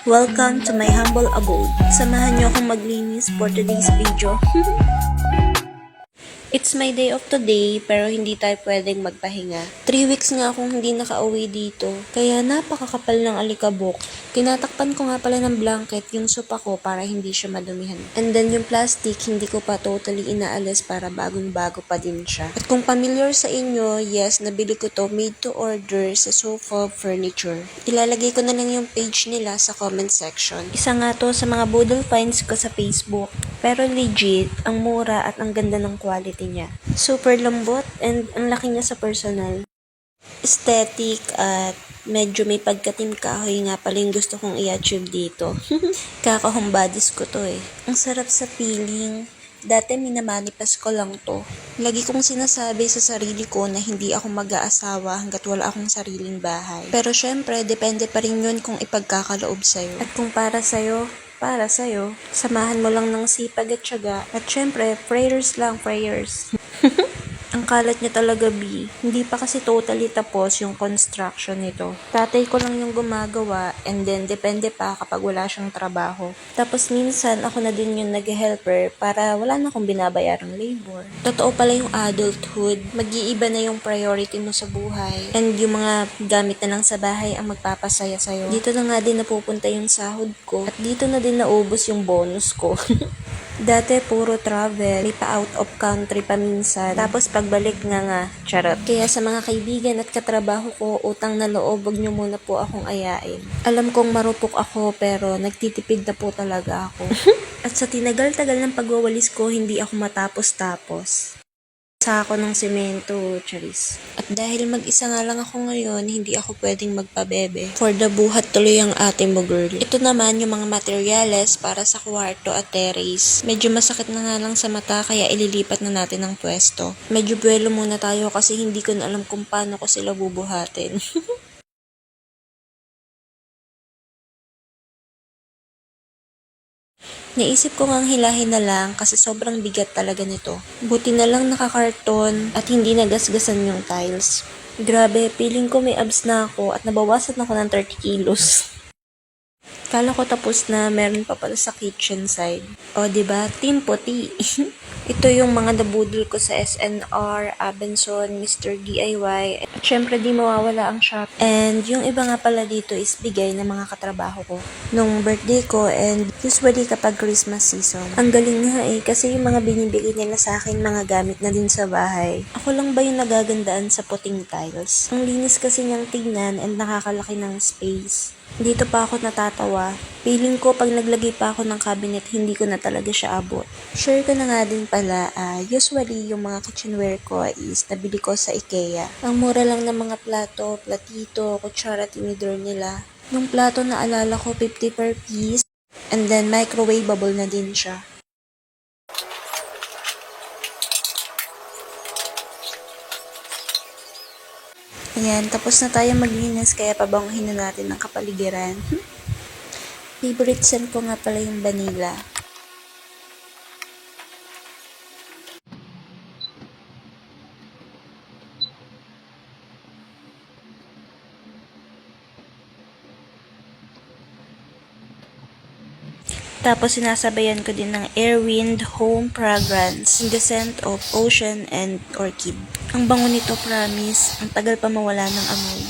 Welcome to my humble abode. Samahan niyo akong maglinis for today's video. It's my day off today, pero hindi tayo pwedeng magpahinga. 3 weeks nga akong hindi nakauwi dito, kaya napakakapal ng alikabok. Tinatakpan ko nga pala ng blanket yung sopa ko para hindi siya madumihan. And then yung plastic, hindi ko pa totally inaalis para bagong-bago pa din siya. At kung familiar sa inyo, yes, nabili ko to made to order sa Sofa Furniture. Ilalagay ko na lang yung page nila sa comment section. Isa nga to sa mga boodle finds ko sa Facebook. Pero legit, ang mura at ang ganda ng quality niya. Super lambot and ang laki niya sa personal. Aesthetic at medyo may pagkatim kahoy nga pala yung gusto kong i-achieve dito. Kakahong bodies ko to eh. Ang sarap sa feeling. Dati minamanifest ko lang to. Lagi kong sinasabi sa sarili ko na hindi ako mag-aasawa hanggat wala akong sariling bahay. Pero syempre, depende pa rin yun kung ipagkakaloob sa'yo. At kung para sa'yo, samahan mo lang ng sipag at tiyaga. At syempre, prayers lang, prayers. Ang kalat niya talaga, B. Hindi pa kasi totally tapos yung construction nito. Tatay ko lang yung gumagawa and then depende pa kapag wala siyang trabaho. Tapos minsan ako na din yung nag-helper para wala na akong binabayarang labor. Totoo pala yung adulthood. Mag-iiba na yung priority mo sa buhay. And yung mga gamit na lang sa bahay ang magpapasaya sa'yo. Dito na nga din napupunta yung sahod ko. At dito na din naubos yung bonus ko. Dati puro travel, may pa out of country pa minsan. Tapos pagbalik nga, charot. Kaya sa mga kaibigan at katrabaho ko, utang na loob, wag nyo muna po akong ayain. Alam kong marupok ako pero nagtitipid na po talaga ako. At sa tinagal-tagal ng pagwawalis ko, hindi ako matapos-tapos. Sako ng semento, charis. At dahil mag-isa nga lang ako ngayon, hindi ako pwedeng magpabebe. For the buhat tuloy ang ate mo, girl. Ito naman yung mga materyales para sa kwarto at terrace. Medyo masakit na nga lang sa mata kaya ililipat na natin ang pwesto. Medyo buwelo muna tayo kasi hindi ko na alam kung paano ko sila bubuhatin. Naisip ko ngang hilahin na lang kasi sobrang bigat talaga nito. Buti na lang nakakarton at hindi nagasgasan yung tiles. Grabe, feeling ko may abs na ako at nabawasan ako ng 30 kilos. Kala ko tapos na, meron pa pala sa kitchen side. O, diba? Team puti. Ito yung mga nabudol ko sa SNR, Abenson, Mr. DIY. At syempre di mawawala ang shop. And yung iba nga pala dito is bigay ng mga katrabaho ko nung birthday ko and usually kapag Christmas season. Ang galing nga eh kasi yung mga binibigay nila sa akin mga gamit na din sa bahay. Ako lang ba yung nagagandaan sa puting tiles? Ang linis kasi niyang tignan and nakakalaki ng space. Dito pa ako natatawa. Feeling ko pag naglagay pa ako ng cabinet, hindi ko na talaga siya abot. Share ko na nga din pala, usually yung mga kitchenware ko is nabili ko sa IKEA. Ang mura lang ng mga plato, platito, kutsara, tinidor nila. Yung plato na alala ko, 50 per piece. And then microwavable na din siya. Ayan, tapos na tayo maglinis kaya pabanguhin na natin ang kapaligiran. Favorite scent ko nga pala yung vanilla. Tapos sinasabayan ko din ng Airwind Home Fragrance in the scent of ocean and orchid. Ang bango nito, promise. Ang tagal pa mawala ng amoy.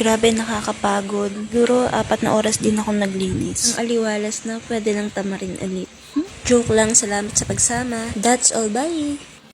Grabe, nakakapagod. Siguro 4 na oras din ako naglinis. Ang aliwalas na, pwede lang tamarin ulit. Joke lang, salamat sa pagsama. That's all, bye!